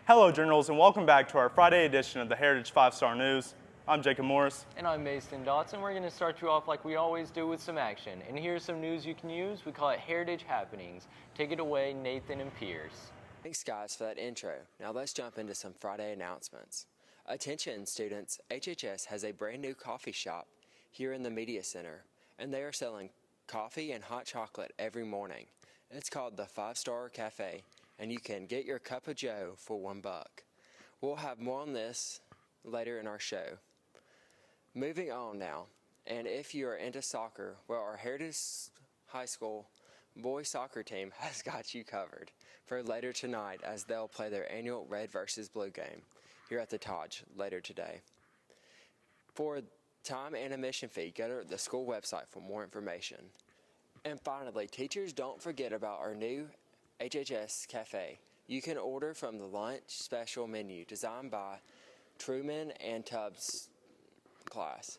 Hello, journals, and welcome back to our Friday edition of the Heritage 5-Star News. I'm Jacob Morris. And I'm Mason Dotson. We're going to start you off like we always do with some action. And here's some news you can use. We call it Heritage Happenings. Take it away, Nathan and Pierce. Thanks, guys, for that intro. Now let's jump into some Friday announcements. Attention, students. HHS has a brand new coffee shop here in the Media Center, and they are selling coffee and hot chocolate every morning. It's called the 5-Star Cafe, and you can get your cup of joe for $1. We'll have more on this later in our show. Moving on now, and if you are into soccer, well, our Heritage High School boys soccer team has got you covered for later tonight as they'll play their annual Red versus Blue game here at the Taj later today. For time and admission fee, go to the school website for more information. And finally, teachers, don't forget about our new HHS Cafe. You can order from the lunch special menu designed by Truman and Tubbs class.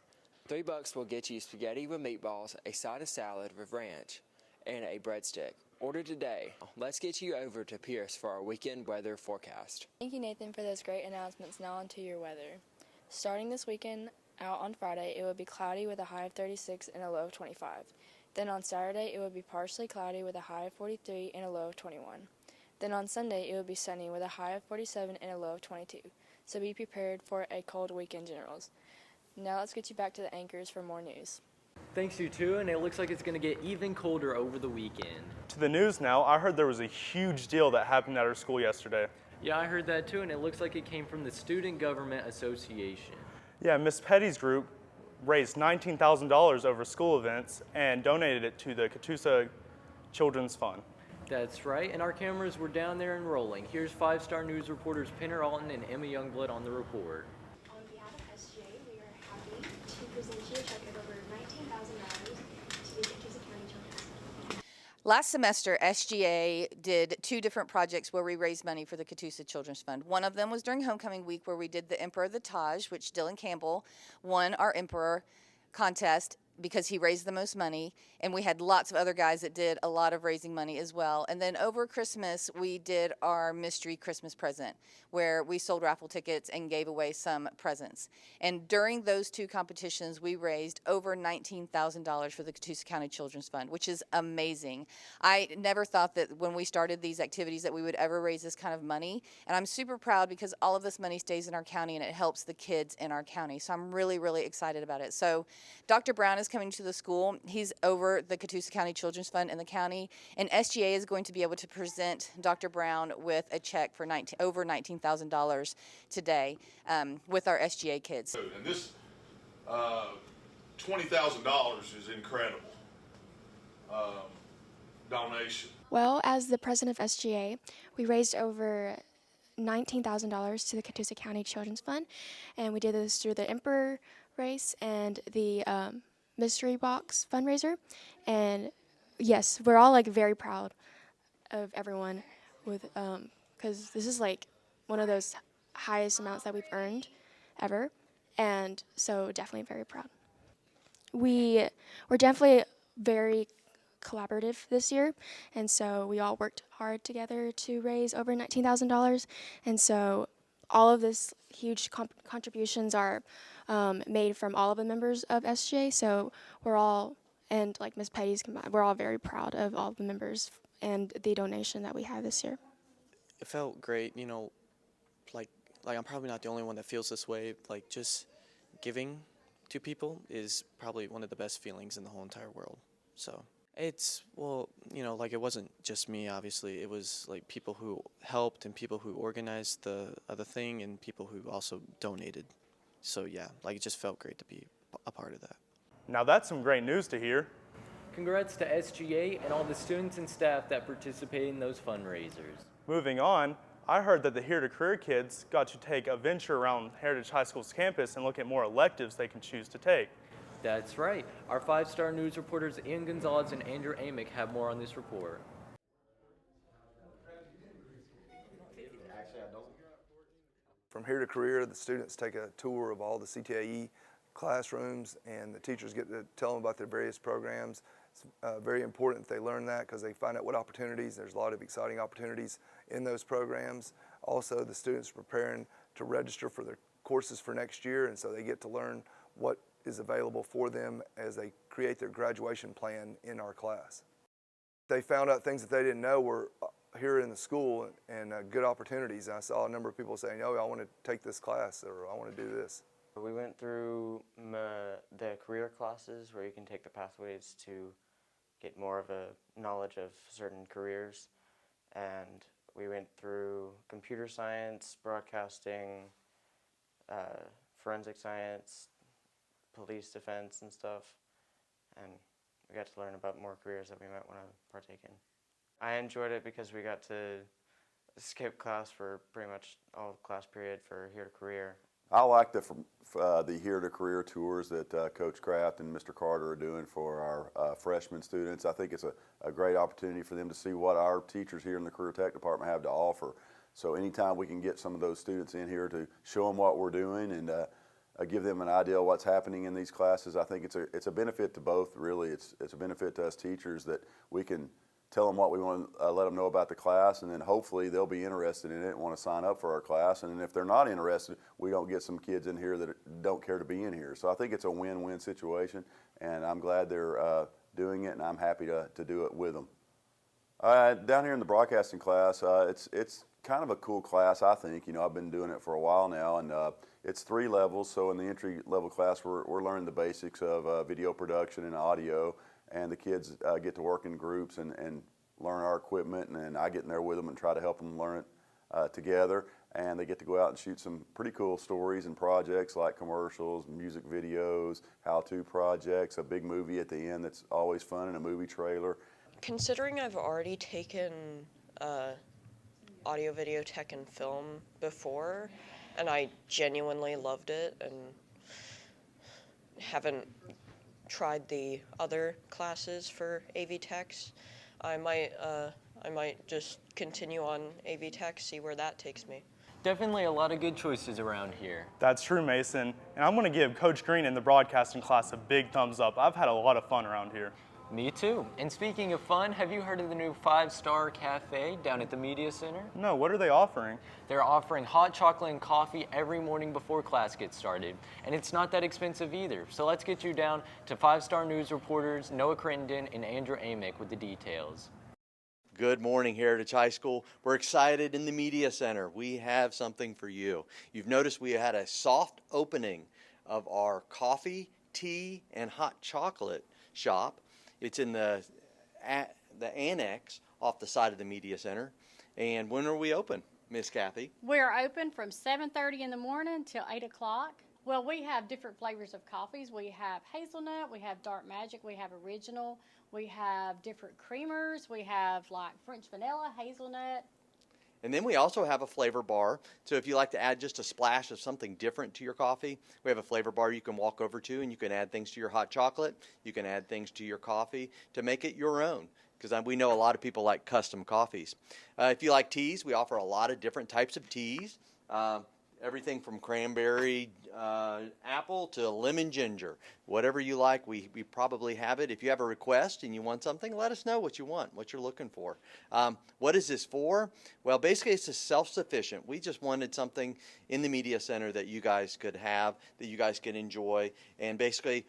$3 will get you spaghetti with meatballs, a side of salad with ranch, and a breadstick. Order today. Let's get you over to Pierce for our weekend weather forecast. Thank you, Nathan, for those great announcements. Now on to your weather. Starting this weekend out on Friday, it will be cloudy with a high of 36 and a low of 25. Then on Saturday, it will be partially cloudy with a high of 43 and a low of 21. Then on Sunday, it will be sunny with a high of 47 and a low of 22. So be prepared for a cold weekend, generals. Now let's get you back to the anchors for more news. Thanks, you two, and it looks like it's going to get even colder over the weekend. To the news now, I heard there was a huge deal that happened at our school yesterday. Yeah, I heard that too, and it looks like it came from the Student Government Association. Yeah, Miss Petty's group raised $19,000 over school events and donated it to the Catoosa Children's Fund. That's right, and our cameras were down there and rolling. Here's 5-Star News reporters Penner Alton and Emma Youngblood on the report. On behalf of SGA, we are happy to present you a check of over $19,000 to the Catoosa County Children's Fund. Last semester, SGA did 2 different projects where we raised money for the Catoosa Children's Fund. One of them was during homecoming week where we did the Emperor of the Taj, which Dylan Campbell won our Emperor contest because he raised the most money, and we had lots of other guys that did a lot of raising money as well. And then over Christmas, we did our mystery Christmas present, where we sold raffle tickets and gave away some presents. And during those 2 competitions, we raised over $19,000 for the Catoosa County Children's Fund, which is amazing. I never thought that when we started these activities that we would ever raise this kind of money, and I'm super proud because all of this money stays in our county and it helps the kids in our county. So I'm really, really excited about it. So Dr. Brown is coming to the school. He's over the Catoosa County Children's Fund in the county, and SGA is going to be able to present Dr. Brown with a check for over $19,000 today with our SGA kids. And this $20,000 is incredible donation. Well, as the president of SGA, we raised over $19,000 to the Catoosa County Children's Fund, and we did this through the Emperor race and the mystery box fundraiser. And yes, we're all like very proud of everyone with because this is like one of those highest amounts that we've earned ever, and so definitely very proud. We're definitely very collaborative this year, and so we all worked hard together to raise over $19,000, and so all of this huge contributions are made from all of the members of SGA, so we're all, and like Ms. Petty's combined, we're all very proud of all the members and the donation that we have this year. It felt great, you know, like I'm probably not the only one that feels this way. Like just giving to people is probably one of the best feelings in the whole entire world. So it's, well, you know, like it wasn't just me, obviously. It was like people who helped and people who organized the other thing and people who also donated. So yeah, like it just felt great to be a part of that. Now that's some great news to hear. Congrats to SGA and all the students and staff that participated in those fundraisers. Moving on, I heard that the Here to Career kids got to take a venture around Heritage High School's campus and look at more electives they can choose to take. That's right. Our 5-star news reporters Ian Gonzalez and Andrew Amick have more on this report. From Here to Career, the students take a tour of all the CTAE classrooms, and the teachers get to tell them about their various programs. It's very important that they learn that because they find out what opportunities. There's a lot of exciting opportunities in those programs. Also, the students are preparing to register for their courses for next year, and so they get to learn what is available for them as they create their graduation plan in our class. They found out things that they didn't know were here in the school and good opportunities. I saw a number of people saying, oh, I want to take this class, or I want to do this. We went through the career classes where you can take the pathways to get more of a knowledge of certain careers, and we went through computer science, broadcasting, forensic science, police defense and stuff, and we got to learn about more careers that we might want to partake in. I enjoyed it because we got to skip class for pretty much all of class period for Here to Career. I like the Here to Career tours that Coach Kraft and Mr. Carter are doing for our freshman students. I think it's a great opportunity for them to see what our teachers here in the Career Tech Department have to offer. So anytime we can get some of those students in here to show them what we're doing and give them an idea of what's happening in these classes, I think it's a benefit to both, really. It's a benefit to us teachers that we can tell them what we want to let them know about the class, and then hopefully they'll be interested in it and want to sign up for our class. And then if they're not interested, we don't get some kids in here that don't care to be in here. So I think it's a win-win situation, and I'm glad they're doing it, and I'm happy to do it with them. Down here in the broadcasting class, it's kind of a cool class, I think. You know, I've been doing it for a while now, and it's 3 levels. So in the entry-level class, we're learning the basics of video production and audio. And the kids get to work in groups and learn our equipment, and I get in there with them and try to help them learn it together. And they get to go out and shoot some pretty cool stories and projects like commercials, music videos, how-to projects, a big movie at the end that's always fun, and a movie trailer. Considering I've already taken audio, video, tech, and film before, and I genuinely loved it and haven't tried the other classes for AV Techs, I might just continue on AV Tech, see where that takes me. Definitely a lot of good choices around here. That's true, Mason. And I'm going to give Coach Green in the broadcasting class a big thumbs up. I've had a lot of fun around here. Me too. And speaking of fun, have you heard of the new 5-star cafe down at the Media Center? No, what are they offering? They're offering hot chocolate and coffee every morning before class gets started. And it's not that expensive either. So let's get you down to 5-star news reporters Noah Crittenden and Andrew Amick with the details. Good morning, Heritage High School. We're excited in the Media Center. We have something for you. You've noticed we had a soft opening of our coffee, tea, and hot chocolate shop. It's in the annex off the side of the Media Center. And when are we open, Miss Kathy? We're open from 7:30 in the morning till 8 o'clock. Well, we have different flavors of coffees. We have hazelnut, we have dark magic, we have original, we have different creamers, we have like French vanilla, hazelnut. And then we also have a flavor bar. So if you like to add just a splash of something different to your coffee, we have a flavor bar you can walk over to, and you can add things to your hot chocolate. You can add things to your coffee to make it your own, because we know a lot of people like custom coffees. If you like teas, we offer a lot of different types of teas. Everything from cranberry, apple to lemon ginger. Whatever you like, we probably have it. If you have a request and you want something, let us know what you want, what you're looking for. What is this for? Well, basically it's self-sufficient. We just wanted something in the Media Center that you guys could have, that you guys could enjoy. And basically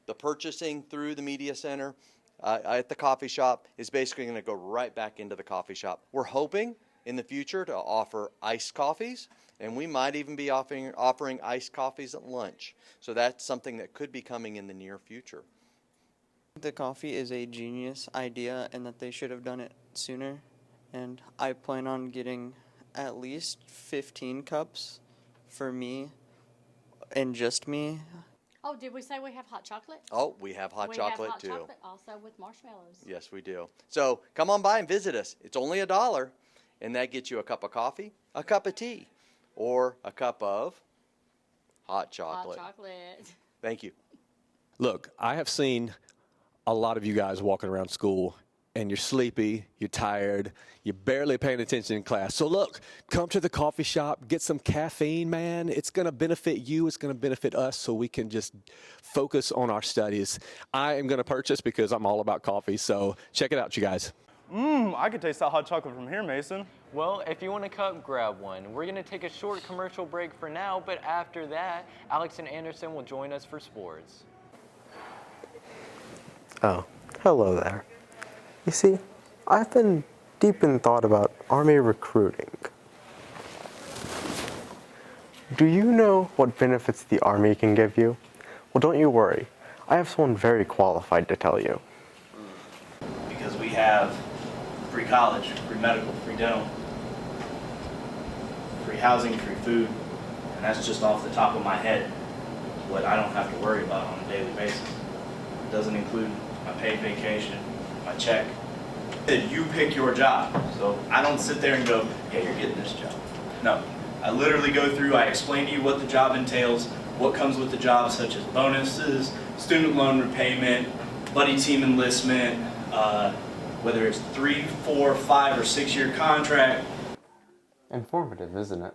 the purchasing through the Media Center at the coffee shop is basically going to go right back into the coffee shop. We're hoping in the future to offer iced coffees, and we might even be offering iced coffees at lunch. So that's something that could be coming in the near future. The coffee is a genius idea and that they should have done it sooner. And I plan on getting at least 15 cups for me and just me. Oh, did we say we have hot chocolate? Oh, we have hot chocolate too. We have hot chocolate also with marshmallows. Yes, we do. So come on by and visit us. It's only $1. and that gets you a cup of coffee, a cup of tea, or a cup of hot chocolate. Hot chocolate. Thank you. Look, I have seen a lot of you guys walking around school, and you're sleepy, you're tired, you're barely paying attention in class. So look, come to the coffee shop, get some caffeine, man. It's going to benefit you. It's going to benefit us so we can just focus on our studies. I am going to purchase because I'm all about coffee. So check it out, you guys. I could taste that hot chocolate from here, Mason. Well, if you want a cup, grab one. We're going to take a short commercial break for now, but after that, Alex and Anderson will join us for sports. Oh, hello there. You see, I've been deep in thought about Army recruiting. Do you know what benefits the Army can give you? Well, don't you worry. I have someone very qualified to tell you. Because we have free college, free medical, free dental, free housing, free food, and that's just off the top of my head, what I don't have to worry about on a daily basis. It doesn't include my paid vacation, my check. You pick your job, so I don't sit there and go, yeah, you're getting this job. No, I literally go through, I explain to you what the job entails, what comes with the job, such as bonuses, student loan repayment, buddy team enlistment, whether it's 3, 4, 5, or 6 year contract. Informative, isn't it?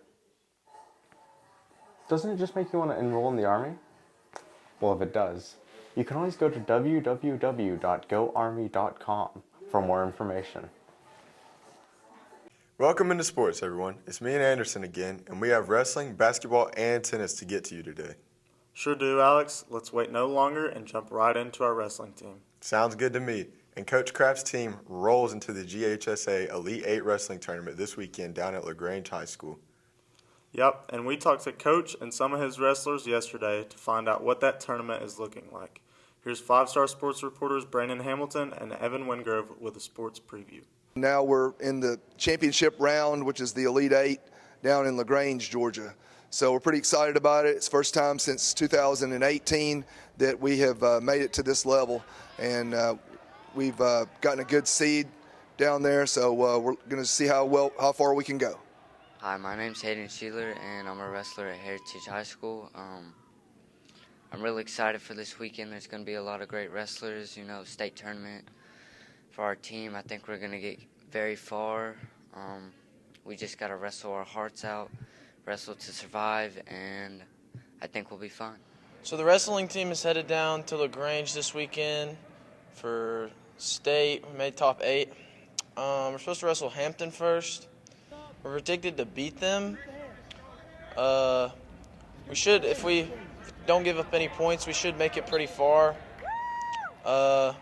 Doesn't it just make you want to enroll in the Army? Well, if it does, you can always go to www.goarmy.com for more information. Welcome into sports, everyone. It's me and Anderson again, and we have wrestling, basketball, and tennis to get to you today. Sure do, Alex. Let's wait no longer and jump right into our wrestling team. Sounds good to me. And Coach Kraft's team rolls into the GHSA Elite 8 Wrestling Tournament this weekend down at LaGrange High School. Yep, and we talked to Coach and some of his wrestlers yesterday to find out what that tournament is looking like. Here's 5-star sports reporters Brandon Hamilton and Evan Wingrove with a sports preview. Now we're in the championship round, which is the Elite 8 down in LaGrange, Georgia. So we're pretty excited about it. It's the first time since 2018 that we have made it to this level. And we've gotten a good seed down there, so we're going to see how far we can go. Hi, my name's Hayden Sheeler, and I'm a wrestler at Heritage High School. I'm really excited for this weekend. There's going to be a lot of great wrestlers, state tournament for our team. I think we're going to get very far. We just got to wrestle our hearts out, wrestle to survive, and I think we'll be fine. So the wrestling team is headed down to LaGrange this weekend for state. We made top 8. We're supposed to wrestle Hampton first. We're predicted to beat them. We should, if we don't give up any points, we should make it pretty far. But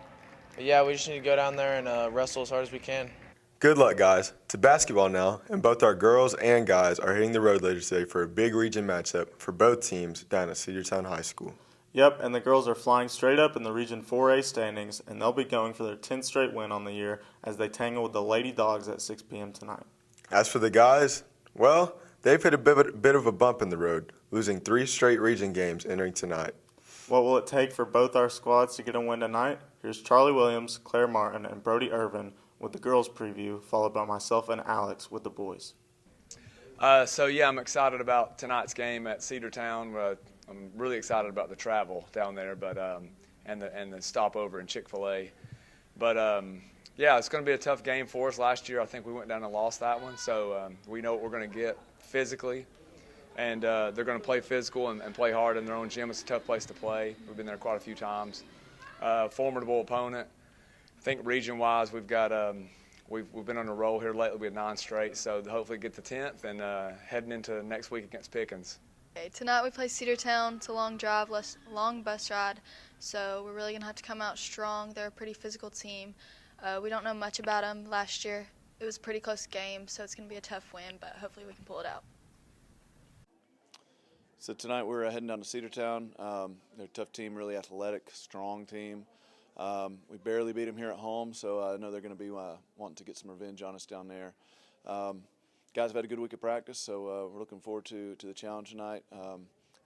yeah, we just need to go down there and wrestle as hard as we can. Good luck, guys. To basketball now, and both our girls and guys are hitting the road later today for a big region matchup for both teams down at Cedartown High School. Yep, and the girls are flying straight up in the Region 4A standings, and they'll be going for their 10th straight win on the year as they tangle with the Lady Dogs at 6 p.m. tonight. As for the guys, well, they've hit a bit of a bump in the road, losing 3 straight region games entering tonight. What will it take for both our squads to get a win tonight? Here's Charlie Williams, Claire Martin, and Brody Irvin with the girls' preview, followed by myself and Alex with the boys. So yeah, I'm excited about tonight's game at Cedartown. I'm really excited about the travel down there, but and the stopover in Chick-fil-A. But yeah, it's going to be a tough game for us. Last year, I think we went down and lost that one, so we know what we're going to get physically. And they're going to play physical and play hard in their own gym. It's a tough place to play. We've been there quite a few times. Formidable opponent. I think region-wise, we've got we've been on a roll here lately. We had 9 straight, so hopefully get the 10th and heading into next week against Pickens. Okay, tonight we play Cedartown. It's a long drive, long bus ride, so we're really going to have to come out strong. They're a pretty physical team. We don't know much about them. Last year it was a pretty close game, so it's going to be a tough win, but hopefully we can pull it out. So tonight we're heading down to Cedartown. They're a tough team, really athletic, strong team. We barely beat them here at home, so I know they're going to be wanting to get some revenge on us down there. Guys have had a good week of practice, so we're looking forward to the challenge tonight.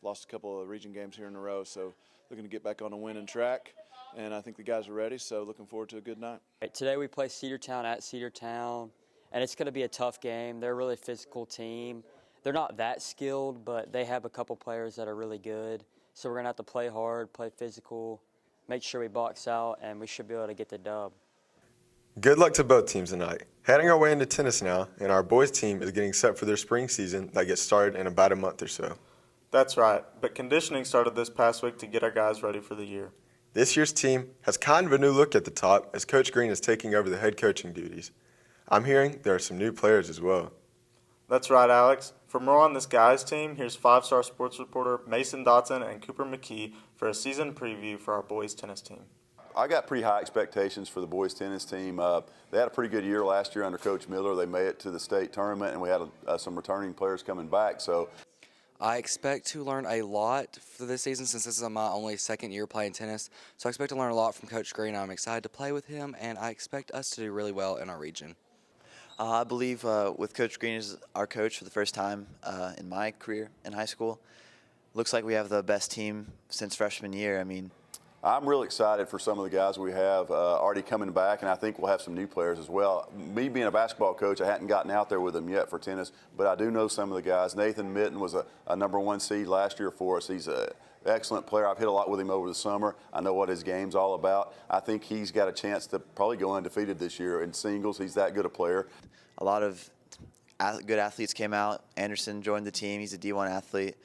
Lost a couple of region games here in a row, so looking to get back on a winning track. And I think the guys are ready, so looking forward to a good night. Today we play Cedartown at Cedartown, and it's going to be a tough game. They're a really physical team. They're not that skilled, but they have a couple players that are really good. So we're going to have to play hard, play physical, make sure we box out, and we should be able to get the dub. Good luck to both teams tonight. Heading our way into tennis now, and our boys team is getting set for their spring season that gets started in about a month or so. That's right, but conditioning started this past week to get our guys ready for the year. This year's team has kind of a new look at the top as Coach Green is taking over the head coaching duties. I'm hearing there are some new players as well. That's right, Alex. For more on this guys team, here's 5-star sports reporter Mason Dotson and Cooper McKee for a season preview for our boys tennis team. I got pretty high expectations for the boys tennis team. They had a pretty good year last year under Coach Miller. They made it to the state tournament, and we had some returning players coming back. So I expect to learn a lot for this season since this is my only second year playing tennis. So I expect to learn a lot from Coach Green. I'm excited to play with him, and I expect us to do really well in our region. I believe with Coach Green as our coach for the first time in my career in high school, looks like we have the best team since freshman year. I mean, I'm real excited for some of the guys we have already coming back, and I think we'll have some new players as well. Me being a basketball coach, I hadn't gotten out there with them yet for tennis, but I do know some of the guys. Nathan Mitten was a number 1 seed last year for us. He's an excellent player. I've hit a lot with him over the summer. I know what his game's all about. I think he's got a chance to probably go undefeated this year in singles. He's that good a player. A lot of good athletes came out. Anderson joined the team. He's a D1 athlete.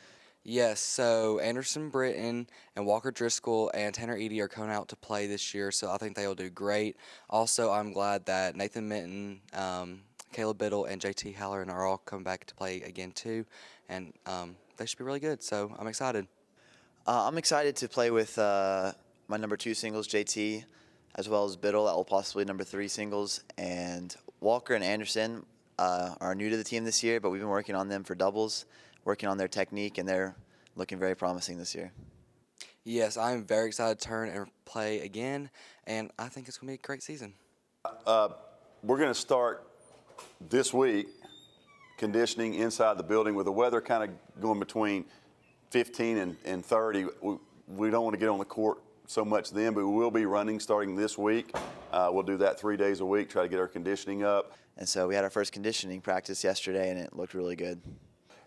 Yes, so Anderson Britton and Walker Driscoll and Tanner Edie are coming out to play this year, so I think they will do great. Also, I'm glad that Nathan Minton, Caleb Biddle, and JT Halloran are all coming back to play again too, and they should be really good, so I'm excited. I'm excited to play with my number 2 singles, JT, as well as Biddle, that will possibly number 3 singles, and Walker and Anderson are new to the team this year, but we've been working on them for doubles, working on their technique, and they're looking very promising this year. Yes, I'm very excited to turn and play again, and I think it's going to be a great season. We're going to start this week conditioning inside the building with the weather kind of going between 15 and 30. We don't want to get on the court so much then, but we will be running starting this week. We'll do that 3 days a week, try to get our conditioning up. And so we had our first conditioning practice yesterday, and it looked really good.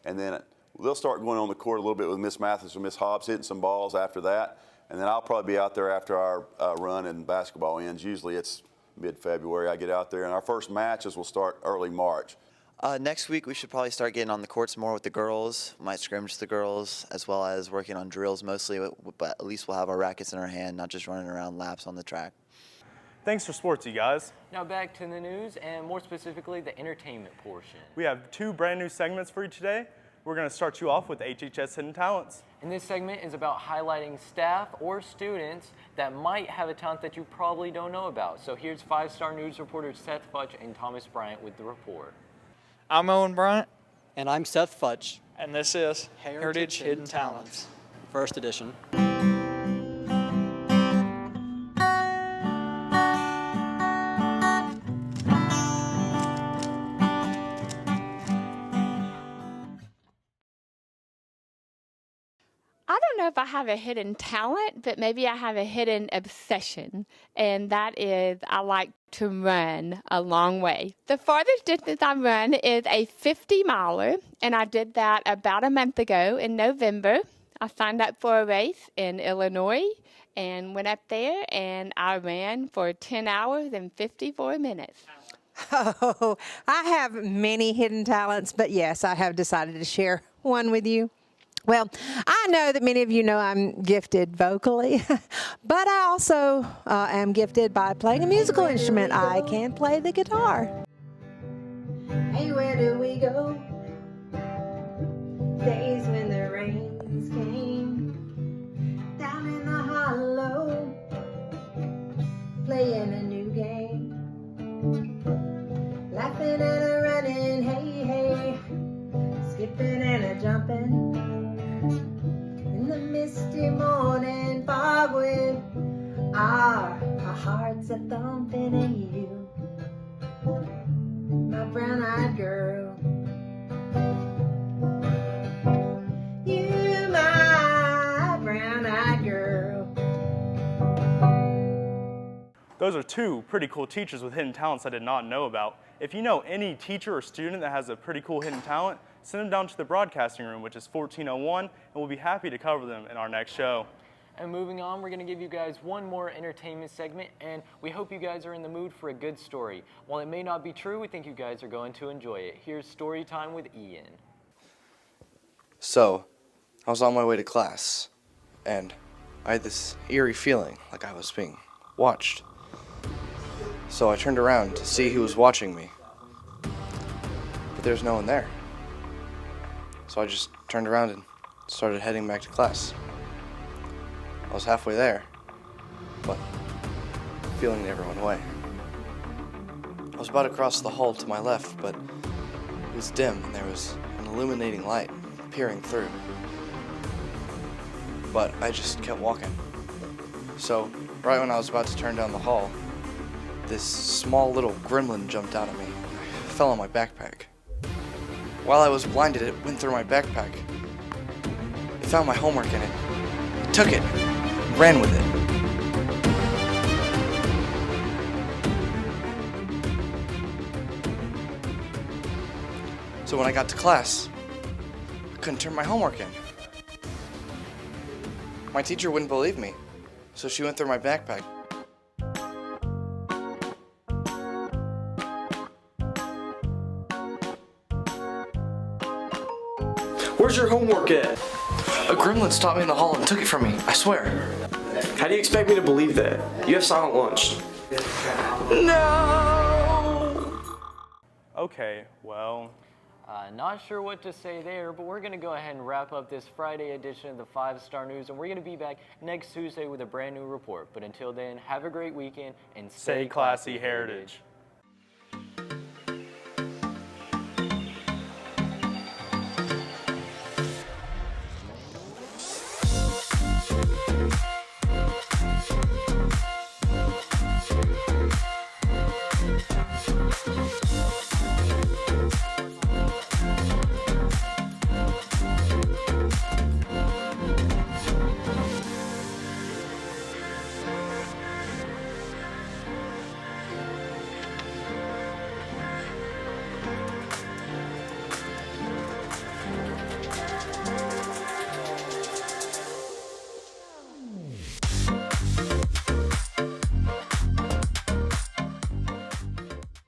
And then they'll start going on the court a little bit with Miss Mathis and Miss Hobbs hitting some balls after that. And then I'll probably be out there after our run and basketball ends. Usually it's mid-February I get out there. And our first matches will start early March. Next week we should probably start getting on the courts more with the girls. We might scrimmage the girls as well as working on drills mostly, but at least we'll have our rackets in our hand, not just running around laps on the track. Thanks for sports, you guys. Now back to the news, and more specifically, the entertainment portion. We have 2 brand new segments for you today. We're going to start you off with HHS Hidden Talents. And this segment is about highlighting staff or students that might have a talent that you probably don't know about. So here's 5-star news reporters Seth Futch and Thomas Bryant with the report. I'm Owen Bryant. And I'm Seth Futch. And this is Heritage Hidden Talents. First edition. I don't know if I have a hidden talent, but maybe I have a hidden obsession, and that is I like to run a long way. The farthest distance I run is a 50-miler, and I did that about a month ago in November. I signed up for a race in Illinois and went up there, and I ran for 10 hours and 54 minutes. Oh, I have many hidden talents, but yes, I have decided to share one with you. Well, I know that many of you know I'm gifted vocally, but I also am gifted by playing a musical instrument. I can play the guitar. Hey, where do we go? Days when the rains came down in the hollow, playing a new game, laughing and a running, hey, hey, skipping and a jumping. In the misty morning fog with our hearts a thumping and you, my brown-eyed girl, you my brown-eyed girl. Those are two pretty cool teachers with hidden talents I did not know about. If you know any teacher or student that has a pretty cool hidden talent, send them down to the broadcasting room, which is 1401, and we'll be happy to cover them in our next show. And moving on, we're going to give you guys one more entertainment segment, and we hope you guys are in the mood for a good story. While it may not be true, we think you guys are going to enjoy it. Here's Story Time with Ian. So, I was on my way to class, and I had this eerie feeling like I was being watched. So I turned around to see who was watching me, but there's no one there. So I just turned around and started heading back to class. I was halfway there, but the feeling never went away. I was about to cross the hall to my left, but it was dim and there was an illuminating light peering through. But I just kept walking. So, right when I was about to turn down the hall, this small little gremlin jumped out at me. I fell on my backpack. While I was blinded, it went through my backpack. It found my homework in it. It took it. Ran with it. So when I got to class, I couldn't turn my homework in. My teacher wouldn't believe me, so she went through my backpack. Where's your homework at? A gremlin stopped me in the hall and took it from me, I swear. How do you expect me to believe that? You have silent lunch. No! Okay, well. Not sure what to say there, but we're going to go ahead and wrap up this Friday edition of the 5-Star News, and we're going to be back next Tuesday with a brand new report. But until then, have a great weekend and Stay classy, Heritage.